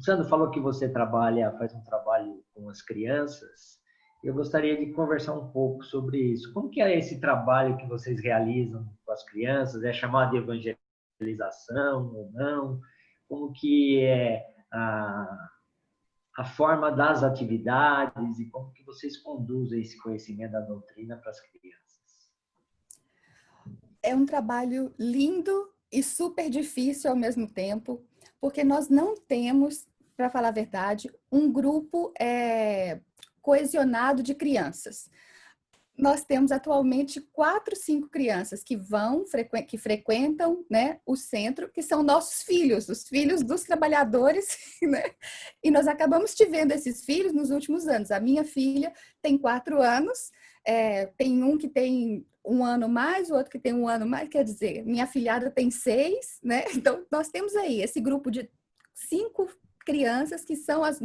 O Sandro falou que você faz um trabalho com as crianças. Eu gostaria de conversar um pouco sobre isso. Como que é esse trabalho que vocês realizam com as crianças? É chamado de evangelização ou não? Como que é a forma das atividades e como que vocês conduzem esse conhecimento da doutrina para as crianças? É um trabalho lindo e super difícil ao mesmo tempo, porque nós não temos, para falar a verdade, um grupo coesionado de crianças. Nós temos atualmente 4, 5 crianças que frequentam, né, o centro, que são nossos filhos, os filhos dos trabalhadores, né? E nós acabamos tivendo esses filhos nos últimos anos. A minha filha tem 4 anos, tem um que tem 1 ano mais, o outro que tem 1 ano mais, quer dizer, minha afilhada tem 6, né? Então, nós temos aí esse grupo de 5 crianças que são as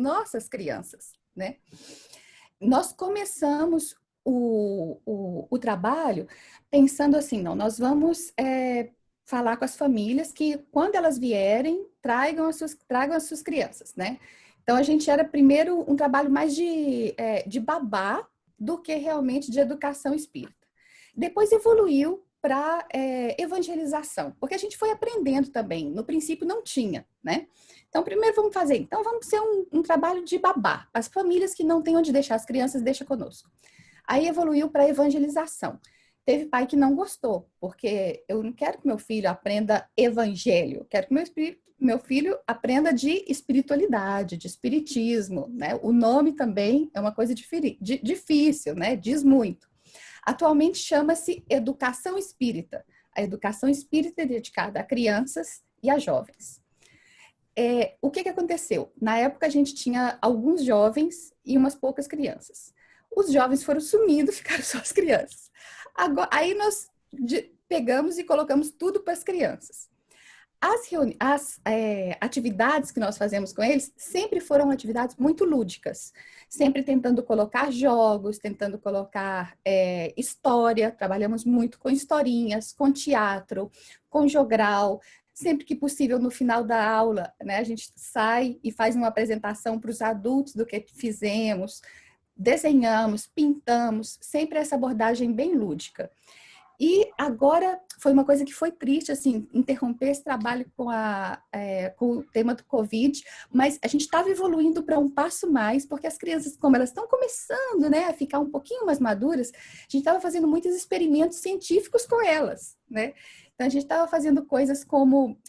crianças, né? Nós começamos o trabalho pensando assim, não, nós vamos falar com as famílias que quando elas vierem, tragam as suas crianças, né? Então, a gente era primeiro um trabalho mais de babá do que realmente de educação espírita. Depois evoluiu para evangelização, porque a gente foi aprendendo também. No princípio não tinha, né? Então, primeiro vamos ser um trabalho de babá. As famílias que não têm onde deixar as crianças, deixa conosco. Aí evoluiu para evangelização. Teve pai que não gostou, porque eu não quero que meu filho aprenda evangelho, eu quero que meu filho aprenda de espiritualidade, de espiritismo, né? O nome também é uma coisa difícil, né? Diz muito. Atualmente chama-se educação espírita. A educação espírita é dedicada a crianças e a jovens. O que aconteceu? Na época a gente tinha alguns jovens e umas poucas crianças. Os jovens foram sumindo, ficaram só as crianças. Aí nós pegamos e colocamos tudo para as crianças. As atividades que nós fazemos com eles sempre foram atividades muito lúdicas, sempre tentando colocar jogos, tentando colocar história, trabalhamos muito com historinhas, com teatro, com jogral, sempre que possível no final da aula, né, a gente sai e faz uma apresentação para os adultos do que fizemos, desenhamos, pintamos, sempre essa abordagem bem lúdica. E agora foi uma coisa que foi triste, assim, interromper esse trabalho com o tema do Covid, mas a gente estava evoluindo para um passo mais, porque as crianças, como elas estão começando, né, a ficar um pouquinho mais maduras, a gente estava fazendo muitos experimentos científicos com elas, né? Então, a gente estava fazendo coisas como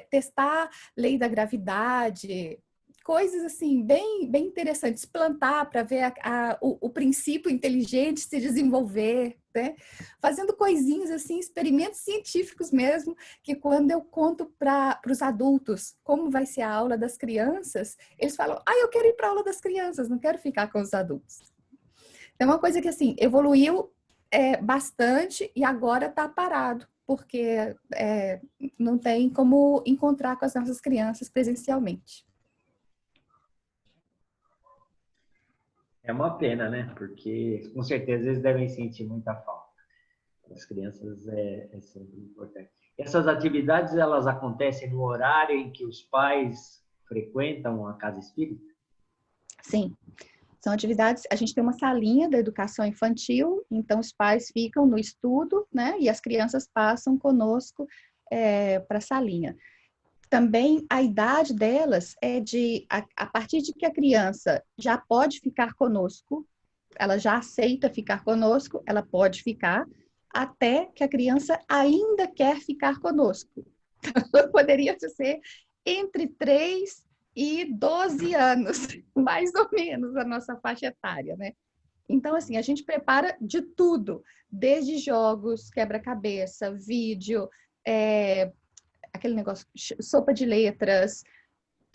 testar lei da gravidade, coisas assim bem, bem interessantes, plantar para ver o princípio inteligente se desenvolver, né? Fazendo coisinhas assim, experimentos científicos mesmo, que quando eu conto para os adultos como vai ser a aula das crianças, eles falam, eu quero ir para a aula das crianças, não quero ficar com os adultos. É uma coisa que assim, evoluiu bastante e agora está parado, porque não tem como encontrar com as nossas crianças presencialmente. É uma pena, né? Porque com certeza eles devem sentir muita falta. As crianças é sempre importante. Essas atividades, elas acontecem no horário em que os pais frequentam a casa espírita? Sim, são atividades, a gente tem uma salinha da educação infantil, então os pais ficam no estudo, né, e as crianças passam conosco para a salinha. Também a idade delas a partir de que a criança já pode ficar conosco, ela já aceita ficar conosco, ela pode ficar, até que a criança ainda quer ficar conosco. Poderia ser entre 3 e 12 anos, mais ou menos a nossa faixa etária, né? Então, assim, a gente prepara de tudo, desde jogos, quebra-cabeça, vídeo, aquele negócio, sopa de letras.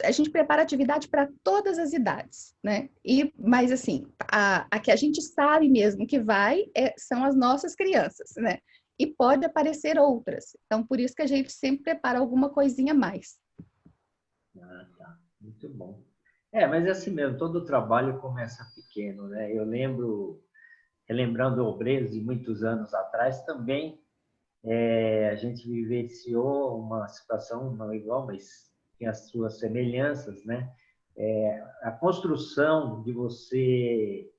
A gente prepara atividade para todas as idades, né? Mas, assim, a que a gente sabe mesmo que são as nossas crianças, né? E pode aparecer outras. Então, por isso que a gente sempre prepara alguma coisinha a mais. Tá. Muito bom. Mas é assim mesmo, todo o trabalho começa pequeno, né? Eu lembro, relembrando obreiros de muitos anos atrás, também a gente vivenciou uma situação não igual, mas tinha as suas semelhanças, né? A construção de você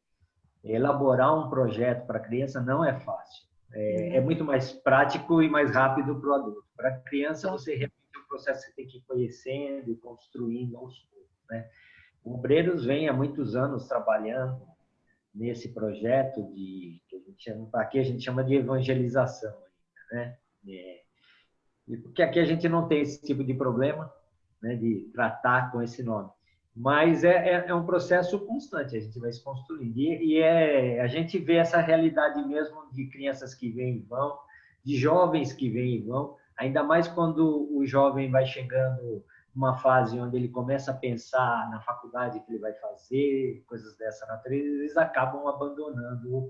elaborar um projeto para a criança não é fácil. É muito mais prático e mais rápido para o adulto. Para a criança, você realmente é um processo que você tem que ir conhecendo e construindo aos poucos, né? O Obreiros vem há muitos anos trabalhando nesse projeto aqui a gente chama de evangelização, né? Porque aqui a gente não tem esse tipo de problema, né, de tratar com esse nome. Mas é um processo constante, a gente vai se construindo. A gente vê essa realidade mesmo de crianças que vêm e vão, de jovens que vêm e vão, ainda mais quando o jovem vai chegando numa fase onde ele começa a pensar na faculdade que ele vai fazer, coisas dessa natureza, eles acabam abandonando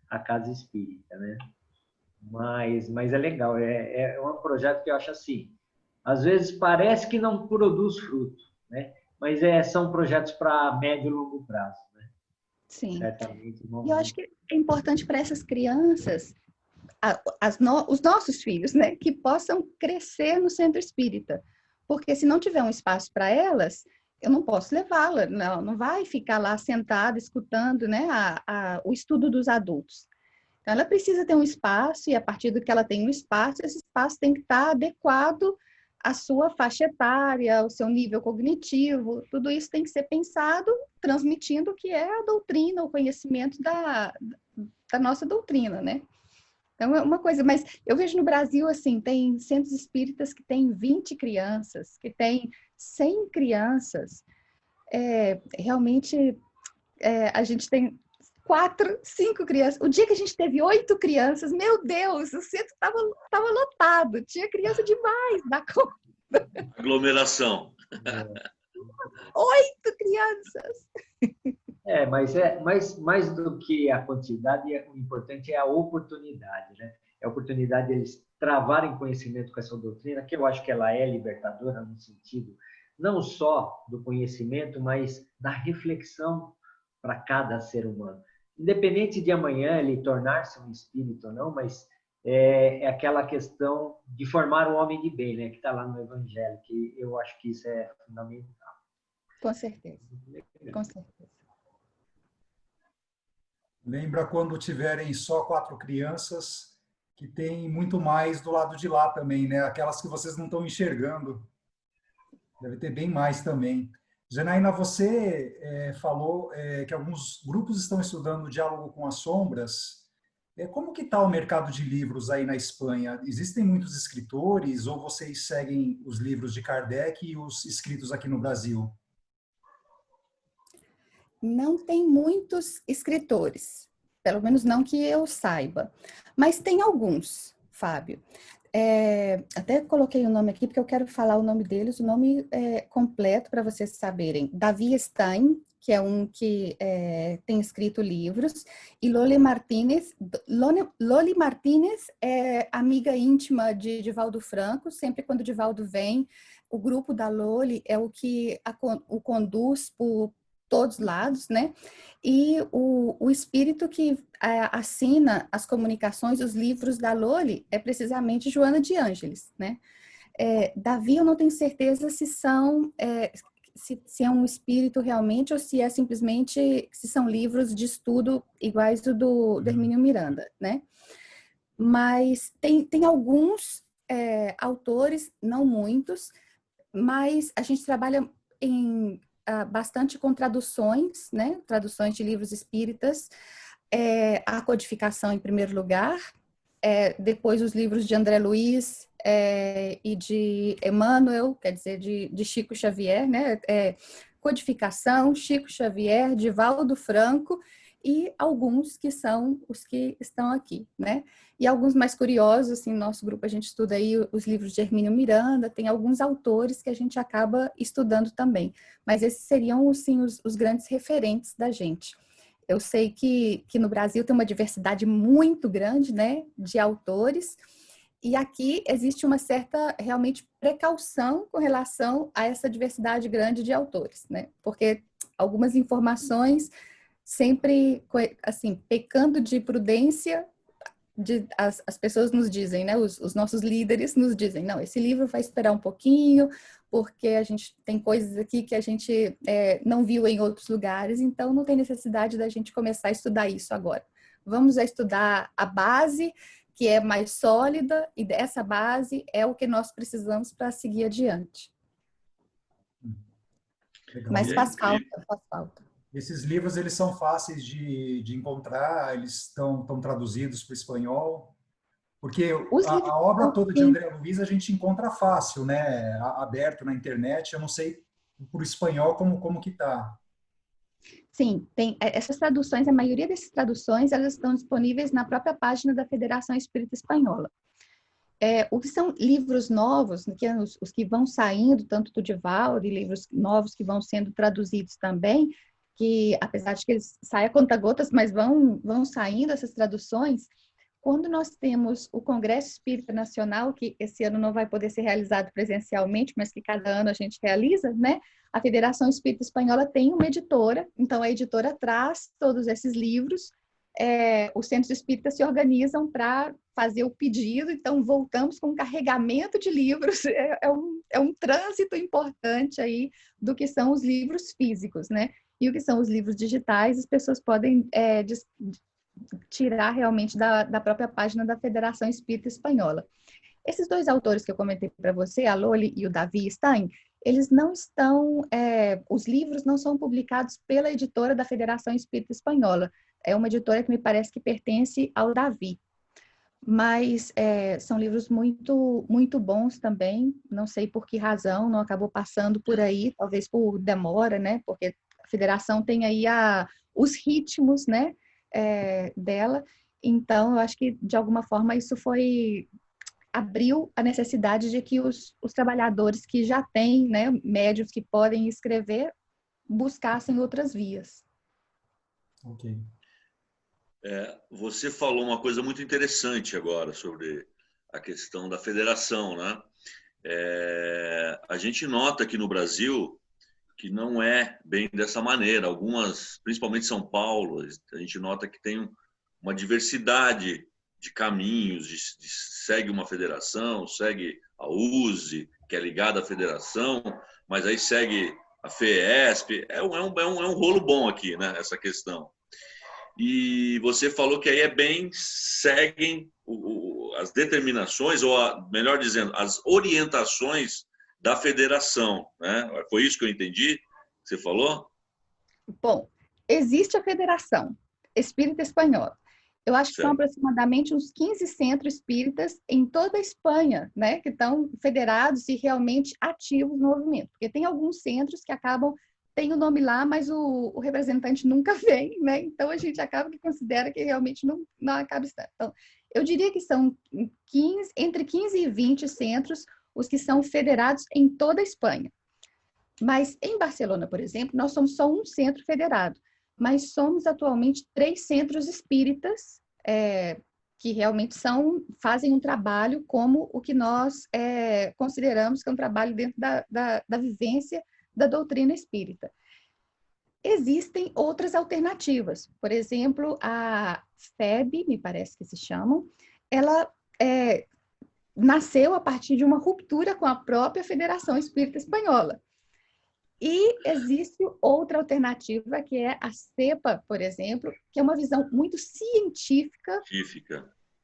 a casa espírita, né? Mas é legal, é um projeto que eu acho assim, às vezes parece que não produz fruto, né? Mas são projetos para médio e longo prazo, né? Sim. Certamente. E eu acho que é importante para essas crianças, os nossos filhos, né, que possam crescer no centro espírita. Porque se não tiver um espaço para elas, eu não posso levá-la, não vai ficar lá sentada escutando, né, o estudo dos adultos. Então, ela precisa ter um espaço, e a partir do que ela tem um espaço, esse espaço tem que estar adequado à sua faixa etária, ao seu nível cognitivo, tudo isso tem que ser pensado, transmitindo o que é a doutrina, o conhecimento da nossa doutrina, né? Então, é uma coisa, mas eu vejo no Brasil, assim, tem centros espíritas que tem 20 crianças, que tem 100 crianças. Realmente, a gente tem 4, 5 crianças. O dia que a gente teve 8 crianças, meu Deus, o centro estava lotado. Tinha criança demais da conta. Aglomeração. 8 crianças. Mas mais do que a quantidade, o importante é a oportunidade, né? É a oportunidade deles travarem conhecimento com essa doutrina, que eu acho que ela é libertadora no sentido não só do conhecimento, mas da reflexão para cada ser humano. Independente de amanhã ele tornar-se um espírito ou não, mas é aquela questão de formar um homem de bem, né? Que está lá no Evangelho, que eu acho que isso é fundamental. Com certeza. Com certeza. Lembra quando tiverem só 4 crianças, que tem muito mais do lado de lá também, né? Aquelas que vocês não estão enxergando. Deve ter bem mais também. Janaína, você falou que alguns grupos estão estudando o diálogo com as sombras. Como que está o mercado de livros aí na Espanha? Existem muitos escritores ou vocês seguem os livros de Kardec e os escritos aqui no Brasil? Não tem muitos escritores, pelo menos não que eu saiba, mas tem alguns, Fábio. Até coloquei o nome aqui porque eu quero falar o nome deles, o nome completo para vocês saberem. Davi Stein, que é um que tem escrito livros, e Loli Martínez. Loli Martínez é amiga íntima de Divaldo Franco, sempre quando Divaldo vem, o grupo da Loli é o que o conduz por todos lados, né? E o espírito que assina as comunicações, os livros da Loli, é precisamente Joana de Ângeles, né? Davi, eu não tenho certeza se são... se é um espírito realmente ou se é simplesmente, se são livros de estudo iguais do Hermínio Miranda, né? Mas tem alguns autores, não muitos, mas a gente trabalha bastante com traduções, né? Traduções de livros espíritas, a codificação em primeiro lugar, depois os livros de André Luiz e de Emmanuel, quer dizer, de Chico Xavier, né? Codificação, Chico Xavier, Divaldo Franco e alguns que são os que estão aqui, né? E alguns mais curiosos, assim, no nosso grupo a gente estuda aí os livros de Hermínio Miranda, tem alguns autores que a gente acaba estudando também, mas esses seriam, sim, os grandes referentes da gente. Eu sei que no Brasil tem uma diversidade muito grande, né, de autores, e aqui existe uma certa, realmente, precaução com relação a essa diversidade grande de autores, né, porque algumas informações sempre, assim, pecando de prudência, as pessoas nos dizem, né, os nossos líderes nos dizem, não, esse livro vai esperar um pouquinho, porque a gente tem coisas aqui que a gente não viu em outros lugares, então não tem necessidade da gente começar a estudar isso agora. Vamos a estudar a base, que é mais sólida, e dessa base é o que nós precisamos para seguir adiante. Legal. Mas faz falta, faz falta. Esses livros, eles são fáceis de encontrar, eles estão traduzidos para o espanhol, porque a obra toda de André Luiz a gente encontra fácil, né? Aberto na internet, eu não sei para o espanhol como que está. Sim, tem essas traduções, a maioria dessas traduções, elas estão disponíveis na própria página da Federação Espírita Espanhola. O que são livros novos, que os que vão saindo, tanto do Divaldo, e livros novos que vão sendo traduzidos também, que apesar de que eles saem a conta-gotas, mas vão saindo essas traduções. Quando nós temos o Congresso Espírita Nacional, que esse ano não vai poder ser realizado presencialmente, mas que cada ano a gente realiza, né? A Federação Espírita Espanhola tem uma editora, então a editora traz todos esses livros, os centros espíritas se organizam para fazer o pedido, então voltamos com um carregamento de livros, é um trânsito importante aí do que são os livros físicos, né? E o que são os livros digitais, as pessoas podem tirar realmente da própria página da Federação Espírita Espanhola. Esses dois autores que eu comentei para você, a Loli e o Davi Stein, eles não estão, os livros não são publicados pela editora da Federação Espírita Espanhola. É uma editora que me parece que pertence ao Davi. Mas são livros muito, muito bons também. Não sei por que razão não acabou passando por aí, talvez por demora, né? Porque a Federação tem aí os ritmos, né? Dela. Então, eu acho que, de alguma forma, isso abriu a necessidade de que os trabalhadores que já têm, né, médios que podem escrever, buscassem outras vias. Ok. Você falou uma coisa muito interessante agora sobre a questão da federação, né? A gente nota aqui no Brasil que não é bem dessa maneira. Algumas, principalmente São Paulo, a gente nota que tem uma diversidade de caminhos, segue uma federação, segue a USE, que é ligada à federação, mas aí segue a FEESP. É um rolo bom aqui, né, essa questão. E você falou que aí seguem as determinações, ou melhor dizendo, as orientações da federação, né? Foi isso que eu entendi que você falou? Bom, existe a Federação Espírita Espanhola. Eu acho que são aproximadamente uns 15 centros espíritas em toda a Espanha, né, que estão federados e realmente ativos no movimento. Porque tem alguns centros que tem o nome lá, mas o representante nunca vem, né? Então a gente acaba que considera que realmente não acaba estando. Então, eu diria que são entre 15 e 20 centros os que são federados em toda a Espanha. Mas em Barcelona, por exemplo, nós somos só um centro federado, mas somos atualmente 3 centros espíritas que realmente fazem um trabalho como o que nós consideramos que é um trabalho dentro da vivência da doutrina espírita. Existem outras alternativas. Por exemplo, a FEB, me parece que se chamam, ela nasceu a partir de uma ruptura com a própria Federação Espírita Espanhola. E existe outra alternativa, que é a CEPA, por exemplo, que é uma visão muito científica,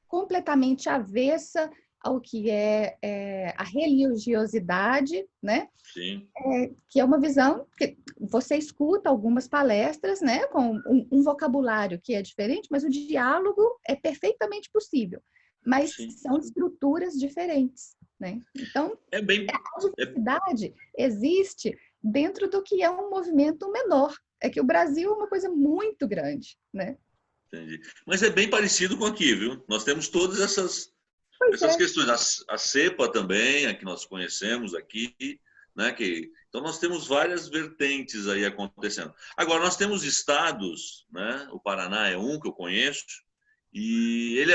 completamente avessa ao que é a religiosidade, né? Sim. Que é uma visão que você escuta algumas palestras, né, com um vocabulário que é diferente, mas o diálogo é perfeitamente possível. Mas são estruturas diferentes, né? Então, a diversidade existe dentro do que é um movimento menor. É que o Brasil é uma coisa muito grande, né? Entendi. Mas é bem parecido com aqui, viu? Nós temos todas essas questões. A CEPA também, a que nós conhecemos aqui, né? Então, nós temos várias vertentes aí acontecendo. Agora, nós temos estados, né? O Paraná é um que eu conheço, e ele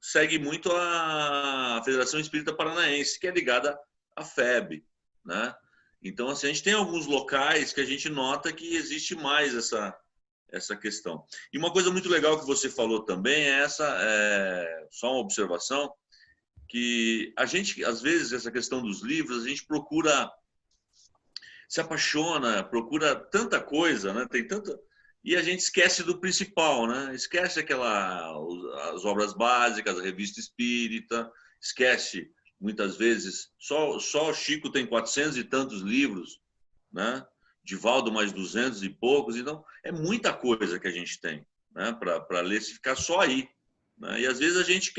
segue muito a Federação Espírita Paranaense, que é ligada à FEB, né? Então, assim, a gente tem alguns locais que a gente nota que existe mais essa questão. E uma coisa muito legal que você falou também só uma observação, que a gente, às vezes, essa questão dos livros, a gente procura se apaixona, procura tanta coisa, né? Tem tanta... E a gente esquece do principal, né? Esquece as obras básicas, a revista espírita, esquece, muitas vezes, só o Chico tem 400 e tantos livros, né? Divaldo mais 200 e poucos, então é muita coisa que a gente tem, né? Para ler, se ficar só aí, né? E às vezes a gente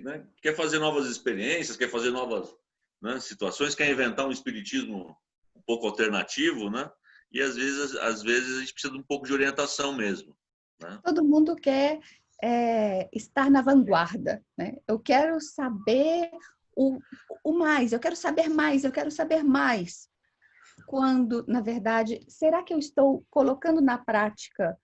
né? Quer fazer novas experiências, quer fazer novas, né, situações, quer inventar um espiritismo um pouco alternativo, né? E às vezes a gente precisa de um pouco de orientação mesmo, né? Todo mundo quer estar na vanguarda, né? Eu quero saber o mais, eu quero saber mais, eu quero saber mais. Quando, na verdade, será que eu estou colocando na prática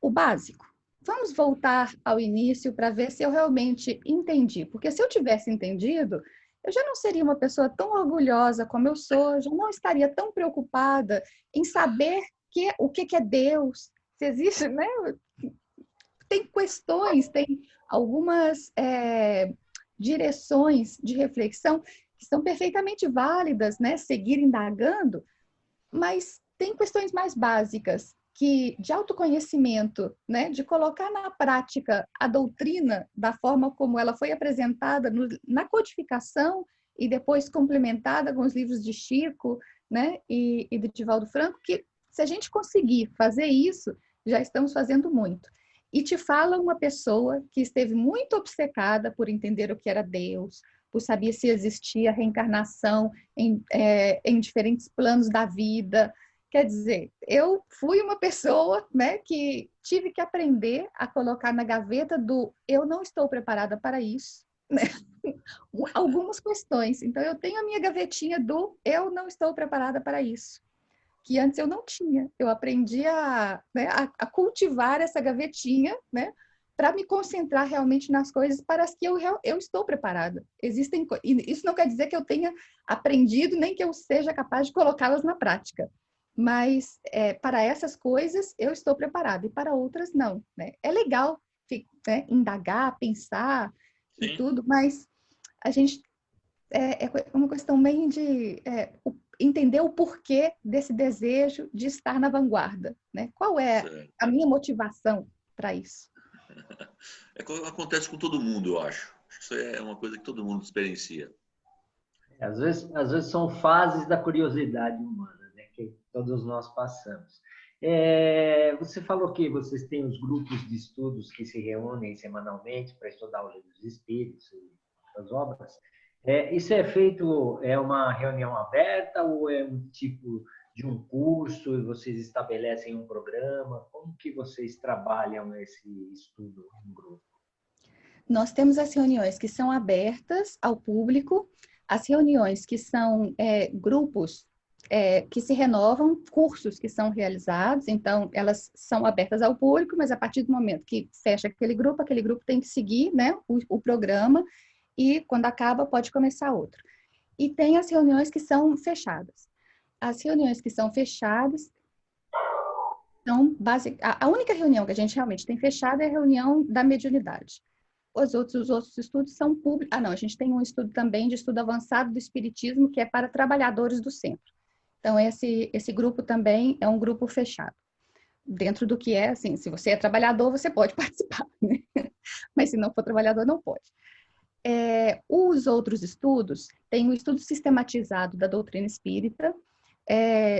o básico? Vamos voltar ao início para ver se eu realmente entendi. Porque se eu tivesse entendido, eu já não seria uma pessoa tão orgulhosa como eu sou, já não estaria tão preocupada em saber o que é Deus, se existe, né? Tem questões, tem algumas direções de reflexão que são perfeitamente válidas, né? Seguir indagando, mas tem questões mais básicas de autoconhecimento, né? De colocar na prática a doutrina da forma como ela foi apresentada na codificação e depois complementada com os livros de Chico, né? E de Divaldo Franco, que se a gente conseguir fazer isso, já estamos fazendo muito. E te fala uma pessoa que esteve muito obcecada por entender o que era Deus, por saber se existia reencarnação em diferentes planos da vida. Quer dizer, eu fui uma pessoa, né, que tive que aprender a colocar na gaveta do eu não estou preparada para isso, né? Algumas questões. Então, eu tenho a minha gavetinha do eu não estou preparada para isso, que antes eu não tinha. Eu aprendi né, a cultivar essa gavetinha, né, para me concentrar realmente nas coisas para as que eu estou preparada. E isso não quer dizer que eu tenha aprendido, nem que eu seja capaz de colocá-las na prática. Mas para essas coisas eu estou preparada, e para outras não, né? É legal, né, indagar, pensar e tudo, mas a gente é uma questão bem de entender o porquê desse desejo de estar na vanguarda, né? Qual é a minha motivação para isso? Acontece com todo mundo, eu acho. Isso é uma coisa que todo mundo experiencia. Às vezes são fases da curiosidade humana, né, que todos nós passamos. Você falou que vocês têm os grupos de estudos que se reúnem semanalmente para estudar o Livro dos Espíritos e as obras. Isso é feito, é uma reunião aberta ou é um tipo de um curso e vocês estabelecem um programa? Como que vocês trabalham esse estudo em grupo? Nós temos as reuniões que são abertas ao público, as reuniões que são grupos que se renovam, cursos que são realizados, então elas são abertas ao público, mas a partir do momento que fecha aquele grupo tem que seguir, né, o programa, e quando acaba pode começar outro. E tem as reuniões que são fechadas. As reuniões que são fechadas são a única reunião que a gente realmente tem fechada é a reunião da mediunidade. Os outros estudos são públicos. Não, a gente tem um estudo também de estudo avançado do Espiritismo, que é para trabalhadores do centro. Então, esse grupo também é um grupo fechado. Dentro do que assim, se você é trabalhador, você pode participar, né? Mas se não for trabalhador, não pode. Os outros estudos, tem o estudo sistematizado da doutrina espírita,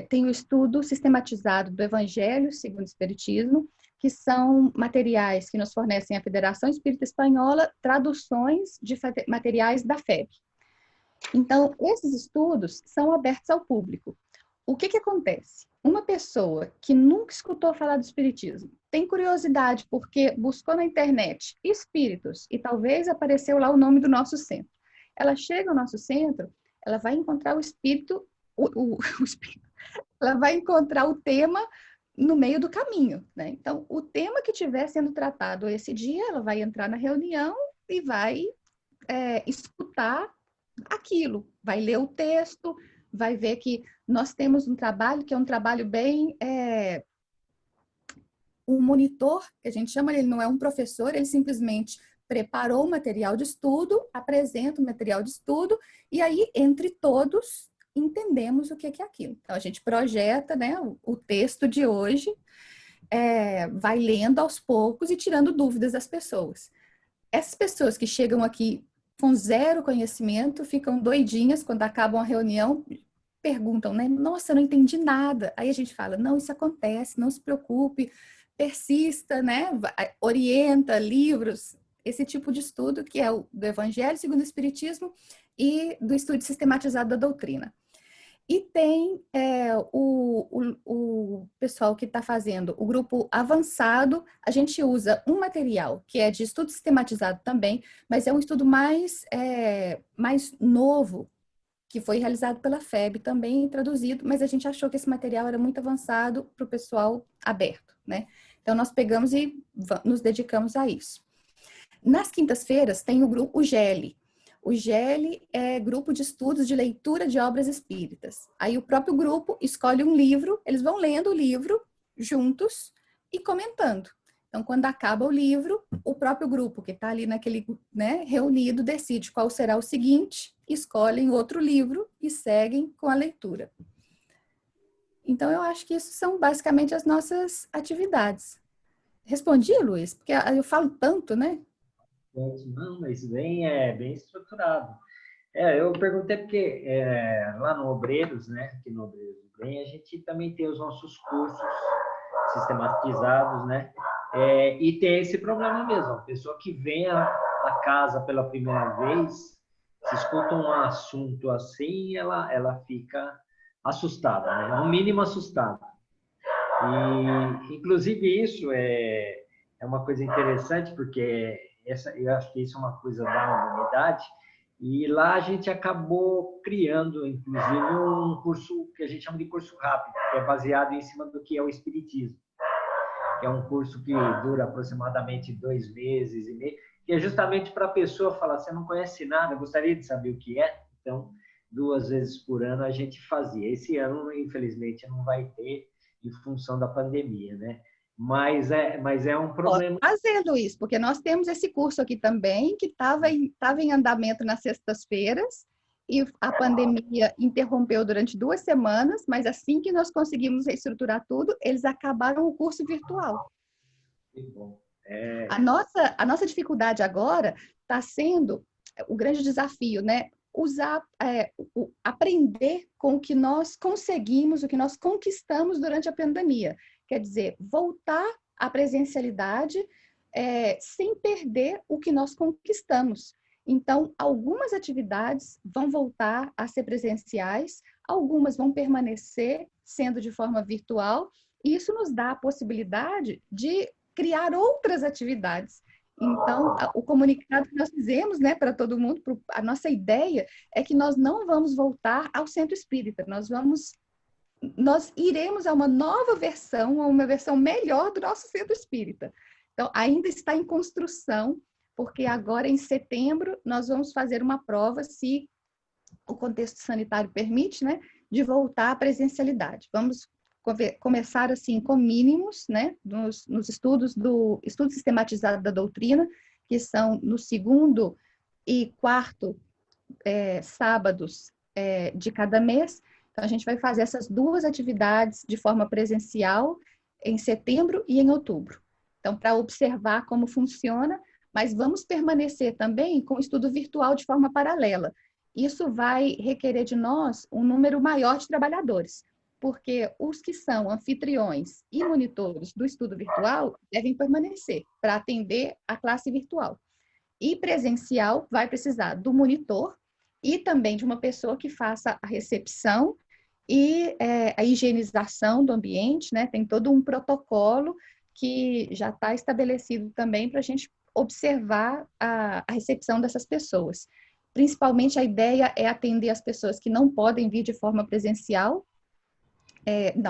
tem o estudo sistematizado do Evangelho segundo o Espiritismo, que são materiais que nos fornecem a Federação Espírita Espanhola, traduções de materiais da FEB. Então, esses estudos são abertos ao público. O que acontece? Uma pessoa que nunca escutou falar do Espiritismo, tem curiosidade porque buscou na internet espíritos e talvez apareceu lá o nome do nosso centro. Ela chega ao nosso centro, ela vai encontrar o espírito, ela vai encontrar o tema no meio do caminho, né? Então, o tema que estiver sendo tratado esse dia, ela vai entrar na reunião e vai escutar aquilo, vai ler o texto, vai ver que nós temos um trabalho que é um trabalho bem... um monitor, que a gente chama, ele não é um professor, ele simplesmente preparou o material de estudo, apresenta o material de estudo, e aí, entre todos, entendemos o que é aquilo. Então, a gente projeta, né, o texto de hoje, vai lendo aos poucos e tirando dúvidas das pessoas. Essas pessoas que chegam aqui com zero conhecimento, ficam doidinhas quando acabam a reunião, perguntam, né? Nossa, eu não entendi nada. Aí a gente fala, não, isso acontece, não se preocupe, persista, né? Orienta, livros, esse tipo de estudo que é o do Evangelho segundo o Espiritismo e do estudo sistematizado da doutrina. E tem o pessoal que está fazendo o grupo avançado, a gente usa um material que é de estudo sistematizado também, mas é um estudo mais novo, que foi realizado pela FEB também, traduzido, mas a gente achou que esse material era muito avançado para o pessoal aberto, né? Então, nós pegamos e nos dedicamos a isso. Nas quintas-feiras tem o grupo GELE. O GELE é grupo de estudos de leitura de obras espíritas. Aí o próprio grupo escolhe um livro, eles vão lendo o livro juntos e comentando. Então, quando acaba o livro, o próprio grupo que está ali naquele, né, reunido decide qual será o seguinte, escolhem outro livro e seguem com a leitura. Então, eu acho que isso são basicamente as nossas atividades. Respondi, Luiz? Porque eu falo tanto, né? Não, mas bem estruturado. Eu perguntei porque lá no Obreiros, né, aqui no Obreiros do Bem, a gente também tem os nossos cursos sistematizados, né, e tem esse problema mesmo, a pessoa que vem à casa pela primeira vez, se escuta um assunto assim, ela fica assustada, né, no mínimo assustada. E, inclusive, isso é uma coisa interessante, porque eu acho que isso é uma coisa da humanidade, e lá a gente acabou criando, inclusive, um curso que a gente chama de curso rápido, que é baseado em cima do que é o Espiritismo, que é um curso que dura aproximadamente 2 meses e meio, que é justamente para a pessoa falar, você não conhece nada, gostaria de saber o que é? Então, 2 vezes por ano a gente fazia. Esse ano, infelizmente, não vai ter, em função da pandemia, né? Mas é um problema. Pode fazer, Luiz, porque nós temos esse curso aqui também, que estava em andamento nas sextas-feiras, e a pandemia interrompeu durante 2 semanas, mas assim que nós conseguimos reestruturar tudo, eles acabaram o curso virtual. Que bom. A nossa dificuldade agora está sendo o grande desafio, né? Aprender com o que nós conseguimos, o que nós conquistamos durante a pandemia. Quer dizer, voltar à presencialidade sem perder o que nós conquistamos. Então, algumas atividades vão voltar a ser presenciais, algumas vão permanecer sendo de forma virtual, e isso nos dá a possibilidade de criar outras atividades. Então, o comunicado que nós fizemos, né, para todo mundo, a nossa ideia é que nós não vamos voltar ao centro espírita, nós iremos a uma nova versão, a uma versão melhor do nosso centro espírita. Então, ainda está em construção, porque agora, em setembro, nós vamos fazer uma prova, se o contexto sanitário permite, né, de voltar à presencialidade. Vamos começar assim com mínimos, né, nos estudos do estudo sistematizado da doutrina, que são no 2º e 4º sábados de cada mês. Então, a gente vai fazer essas 2 atividades de forma presencial em setembro e em outubro. Então, para observar como funciona, mas vamos permanecer também com o estudo virtual de forma paralela. Isso vai requerer de nós um número maior de trabalhadores, porque os que são anfitriões e monitores do estudo virtual devem permanecer para atender a classe virtual. E presencial vai precisar do monitor e também de uma pessoa que faça a recepção e a higienização do ambiente, né? Tem todo um protocolo que já está estabelecido também para a gente observar a recepção dessas pessoas. Principalmente a ideia é atender as pessoas que não podem vir de forma presencial,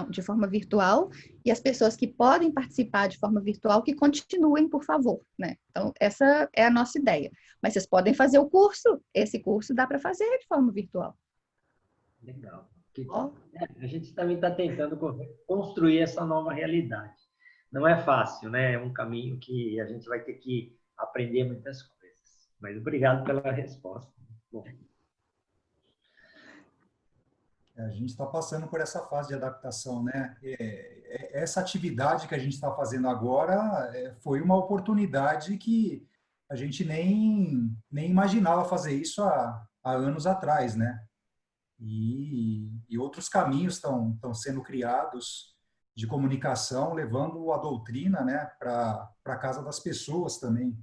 de forma virtual, e as pessoas que podem participar de forma virtual, que continuem, por favor, né? Então, essa é a nossa ideia. Mas vocês podem fazer o curso, esse curso dá para fazer de forma virtual. Legal. A gente também está tentando construir essa nova realidade. Não é fácil, né? É um caminho que a gente vai ter que aprender muitas coisas. Mas obrigado pela resposta. Bom. A gente está passando por essa fase de adaptação, né? Essa atividade que a gente está fazendo agora foi uma oportunidade que a gente nem imaginava fazer isso há anos atrás, né? E outros caminhos estão sendo criados de comunicação, levando a doutrina, né, para a casa das pessoas também.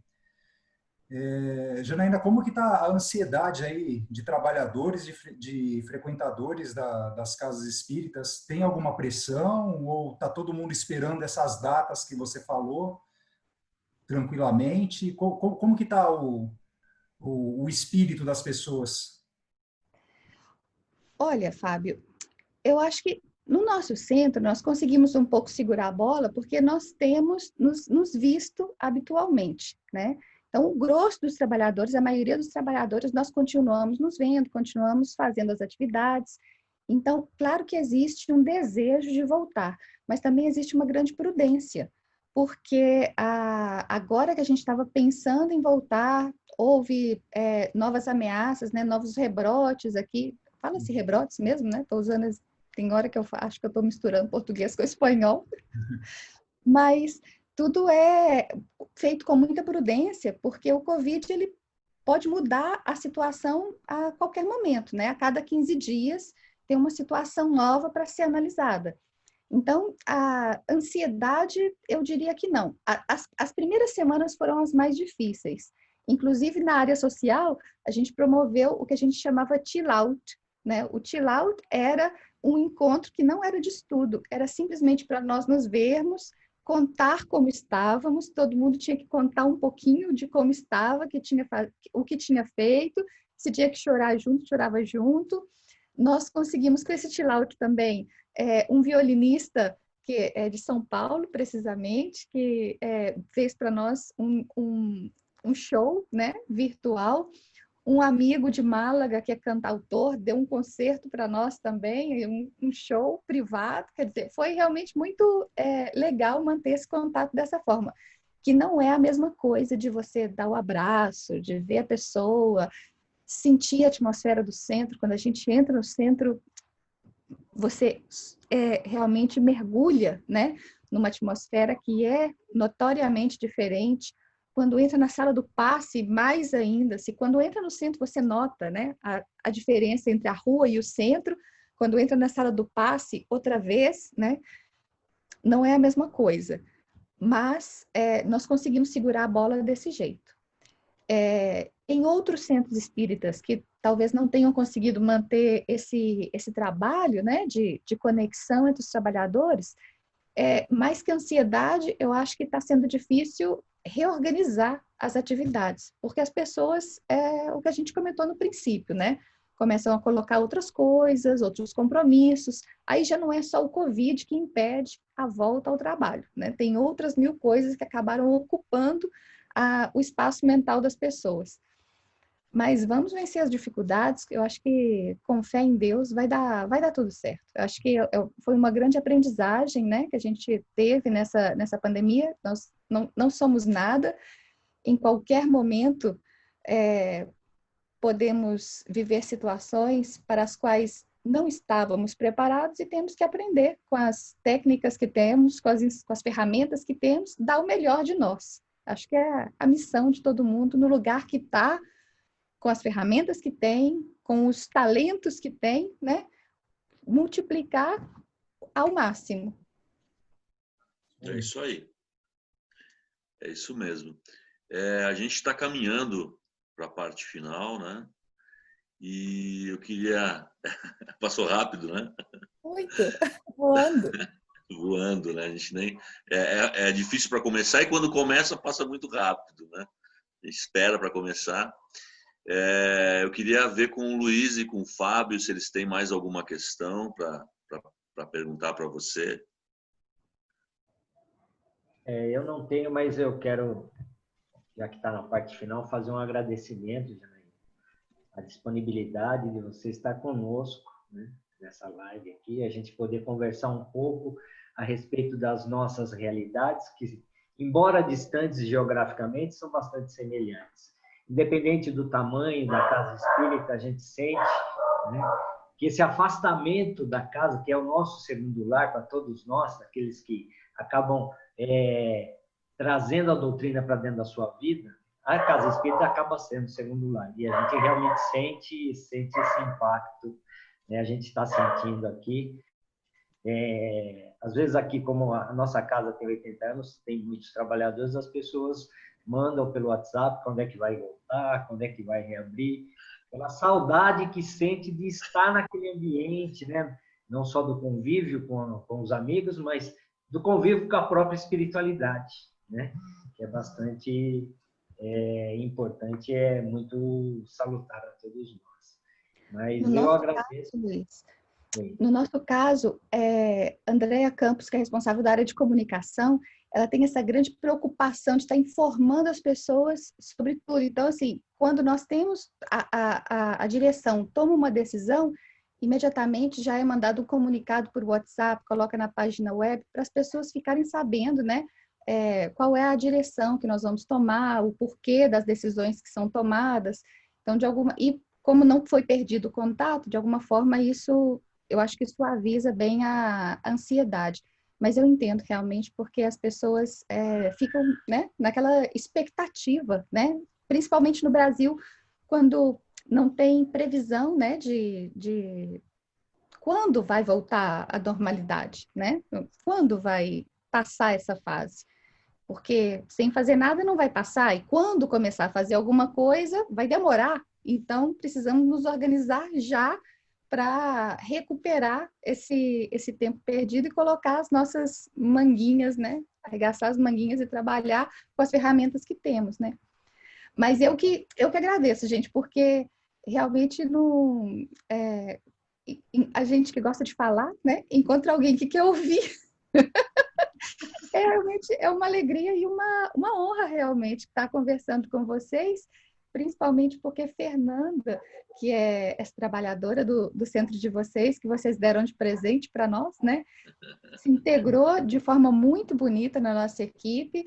Janaína, como que está a ansiedade aí de trabalhadores, de frequentadores das casas espíritas? Tem alguma pressão ou está todo mundo esperando essas datas que você falou tranquilamente? Como que está o espírito das pessoas? Olha, Fábio, eu acho que no nosso centro nós conseguimos um pouco segurar a bola porque nós temos nos visto habitualmente, né? Então, o grosso dos trabalhadores, a maioria dos trabalhadores, nós continuamos nos vendo, continuamos fazendo as atividades. Então, claro que existe um desejo de voltar, mas também existe uma grande prudência, porque agora que a gente estava pensando em voltar, houve novas ameaças, né, novos rebrotes aqui. Fala-se rebrotes mesmo, né? Estou usando, tem hora que eu acho que eu estou misturando português com espanhol, mas tudo é feito com muita prudência, porque o Covid ele pode mudar a situação a qualquer momento, né? A cada 15 dias tem uma situação nova para ser analisada. Então, a ansiedade, eu diria que não. As primeiras semanas foram as mais difíceis. Inclusive, na área social, a gente promoveu o que a gente chamava chill out, né? O chill out era um encontro que não era de estudo, era simplesmente para nós nos vermos, contar como estávamos, todo mundo tinha que contar um pouquinho de como estava, o que tinha feito, se tinha que chorar junto, chorava junto. Nós conseguimos com esse chill out também um violinista que é de São Paulo, precisamente, que fez para nós um show, né, virtual. Um amigo de Málaga, que é cantautor, deu um concerto para nós também, um show privado. Quer dizer, foi realmente muito legal manter esse contato dessa forma, que não é a mesma coisa de você dar o abraço, de ver a pessoa, sentir a atmosfera do centro. Quando a gente entra no centro, você realmente mergulha, né, numa atmosfera que é notoriamente diferente. Quando entra na sala do passe, mais ainda. Se quando entra no centro, você nota, né, a diferença entre a rua e o centro. Quando entra na sala do passe, outra vez, né, não é a mesma coisa. Mas nós conseguimos segurar a bola desse jeito. Em outros centros espíritas que talvez não tenham conseguido manter esse trabalho, né, de conexão entre os trabalhadores, mais que ansiedade, eu acho que está sendo difícil reorganizar as atividades, porque as pessoas, o que a gente comentou no princípio, né, começam a colocar outras coisas, outros compromissos, aí já não é só o Covid que impede a volta ao trabalho, né, tem outras 1000 coisas que acabaram ocupando o espaço mental das pessoas. Mas vamos vencer as dificuldades, eu acho que com fé em Deus vai dar tudo certo. Eu acho que foi uma grande aprendizagem, né, que a gente teve nessa pandemia. Nós não somos nada, em qualquer momento podemos viver situações para as quais não estávamos preparados e temos que aprender com as técnicas que temos, com as ferramentas que temos, dar o melhor de nós. Acho que é a missão de todo mundo no lugar que está, com as ferramentas que tem, com os talentos que tem, né? Multiplicar ao máximo. É isso aí. É isso mesmo. A gente está caminhando para a parte final, né? E eu queria... Passou rápido, né? Muito, voando. Voando, né? A gente nem... É difícil para começar e quando começa passa muito rápido, né? A gente espera para começar. Eu queria ver com o Luiz e com o Fábio se eles têm mais alguma questão para perguntar para você. Eu não tenho, mas eu quero, já que está na parte final, fazer um agradecimento, Janaína, a disponibilidade de você estar conosco, né, nessa live aqui, a gente poder conversar um pouco a respeito das nossas realidades, que, embora distantes geograficamente, são bastante semelhantes. Independente do tamanho da casa espírita, a gente sente, né, que esse afastamento da casa, que é o nosso segundo lar para todos nós, aqueles que acabam trazendo a doutrina para dentro da sua vida, a casa espírita acaba sendo o segundo lar. E a gente realmente sente esse impacto, né? A gente está sentindo aqui. Às vezes aqui, como a nossa casa tem 80 anos, tem muitos trabalhadores, as pessoas mandam pelo WhatsApp quando é que vai voltar, quando é que vai reabrir, pela saudade que sente de estar naquele ambiente, né? Não só do convívio com os amigos, mas do convívio com a própria espiritualidade, né? Que é bastante importante, é muito salutar a todos nós. Mas eu agradeço. Caso, Luiz, no nosso caso, Andréa Campos, que é responsável da área de comunicação, ela tem essa grande preocupação de estar informando as pessoas sobre tudo. Então, assim, quando nós temos a direção toma uma decisão, imediatamente já é mandado um comunicado por WhatsApp, coloca na página web, para as pessoas ficarem sabendo, né, qual é a direção que nós vamos tomar, o porquê das decisões que são tomadas. Então, e como não foi perdido o contato, de alguma forma isso, eu acho que suaviza bem a ansiedade. Mas eu entendo realmente porque as pessoas ficam, né, naquela expectativa, né, principalmente no Brasil, quando não tem previsão, né, de quando vai voltar à normalidade, né? Quando vai passar essa fase? Porque sem fazer nada não vai passar, e quando começar a fazer alguma coisa, vai demorar. Então, precisamos nos organizar já para recuperar esse tempo perdido e colocar as nossas manguinhas, né? Arregaçar as manguinhas e trabalhar com as ferramentas que temos, né? Mas eu que agradeço, gente, porque realmente não, a gente que gosta de falar, né? Encontra alguém que quer ouvir. Realmente é uma alegria e uma honra realmente estar conversando com vocês, principalmente porque Fernanda, que é essa trabalhadora do centro de vocês, que vocês deram de presente para nós, né? Se integrou de forma muito bonita na nossa equipe,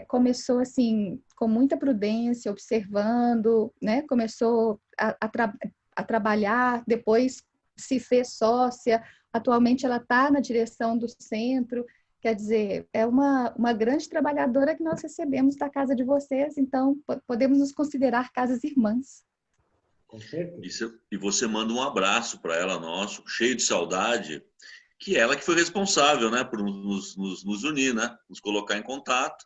começou assim, com muita prudência, observando, né? Começou a trabalhar, depois se fez sócia, atualmente ela está na direção do centro. Quer dizer, é uma grande trabalhadora que nós recebemos da casa de vocês, então podemos nos considerar casas irmãs. Com certeza. E você manda um abraço para ela, nosso, cheio de saudade, que ela que foi responsável, né, por nos unir, né, nos colocar em contato,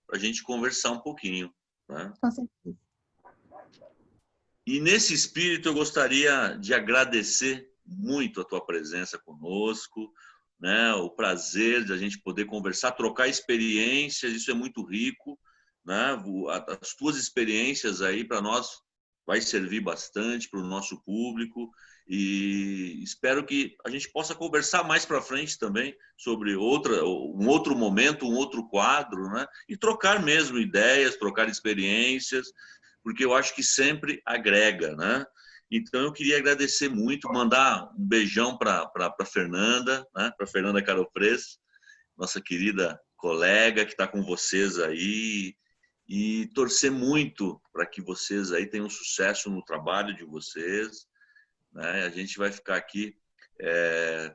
para a gente conversar um pouquinho. Né? Com certeza. E nesse espírito eu gostaria de agradecer muito a tua presença conosco, né? O prazer de a gente poder conversar, trocar experiências, isso é muito rico, né? As tuas experiências aí para nós vai servir bastante para o nosso público e espero que a gente possa conversar mais para frente também sobre um outro momento, um outro quadro, né? E trocar mesmo ideias, trocar experiências, porque eu acho que sempre agrega, né? Então, eu queria agradecer muito, mandar um beijão para a Fernanda, né? Para a Fernanda Carofres, nossa querida colega que está com vocês aí, e torcer muito para que vocês aí tenham sucesso no trabalho de vocês. Né? A gente vai ficar aqui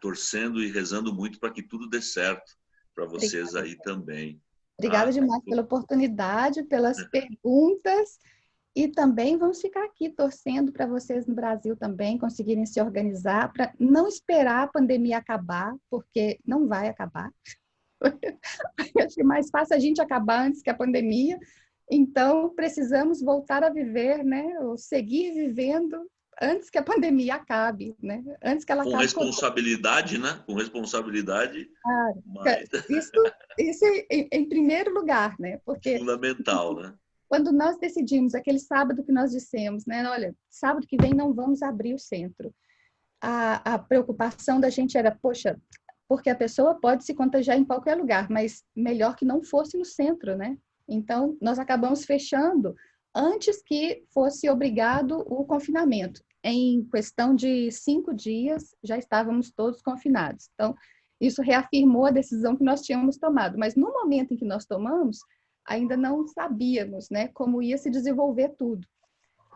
torcendo e rezando muito para que tudo dê certo para vocês aí também. Obrigada demais pela oportunidade, pelas perguntas. E também vamos ficar aqui torcendo para vocês no Brasil também conseguirem se organizar, para não esperar a pandemia acabar, porque não vai acabar. Acho que é mais fácil a gente acabar antes que a pandemia. Então, precisamos voltar a viver, né? Ou seguir vivendo antes que a pandemia acabe, né? Antes que ela acabe. Com responsabilidade, né? Com responsabilidade. Claro. Mas... Isso em primeiro lugar, né? Porque fundamental, né? Quando nós decidimos, aquele sábado que nós dissemos, né? Olha, sábado que vem não vamos abrir o centro. A preocupação da gente era, poxa, porque a pessoa pode se contagiar em qualquer lugar, mas melhor que não fosse no centro, né? Então, nós acabamos fechando antes que fosse obrigado o confinamento. Em questão de 5 dias, já estávamos todos confinados. Então, isso reafirmou a decisão que nós tínhamos tomado. Mas no momento em que nós tomamos, ainda não sabíamos, né, como ia se desenvolver tudo.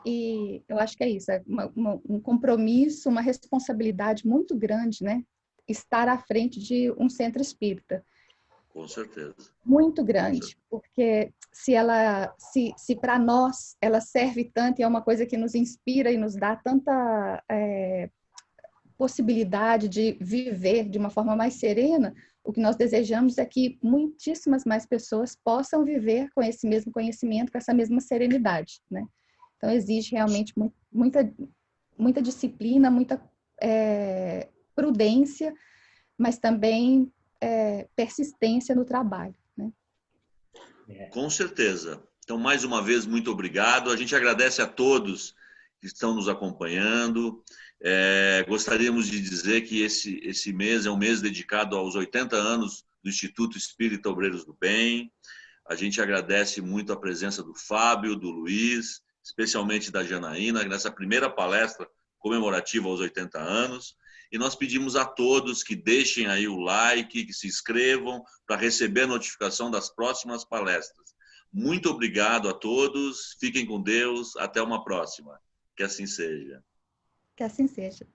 E eu acho que é isso, é um compromisso, uma responsabilidade muito grande, né? Estar à frente de um centro espírita. Com certeza. Muito grande, porque se para nós ela serve tanto e é uma coisa que nos inspira e nos dá tanta possibilidade de viver de uma forma mais serena, o que nós desejamos é que muitíssimas mais pessoas possam viver com esse mesmo conhecimento, com essa mesma serenidade, né? Então, exige realmente muita disciplina, muita prudência, mas também persistência no trabalho, né? Com certeza. Então, mais uma vez, muito obrigado. A gente agradece a todos que estão nos acompanhando. Gostaríamos de dizer que esse mês é um mês dedicado aos 80 anos do Instituto Espírita Obreiros do Bem. A gente agradece muito a presença do Fábio, do Luiz, especialmente da Janaína, nessa primeira palestra comemorativa aos 80 anos. E nós pedimos a todos que deixem aí o like, que se inscrevam para receber a notificação das próximas palestras. Muito obrigado a todos, fiquem com Deus, até uma próxima. Que assim seja. Que assim seja.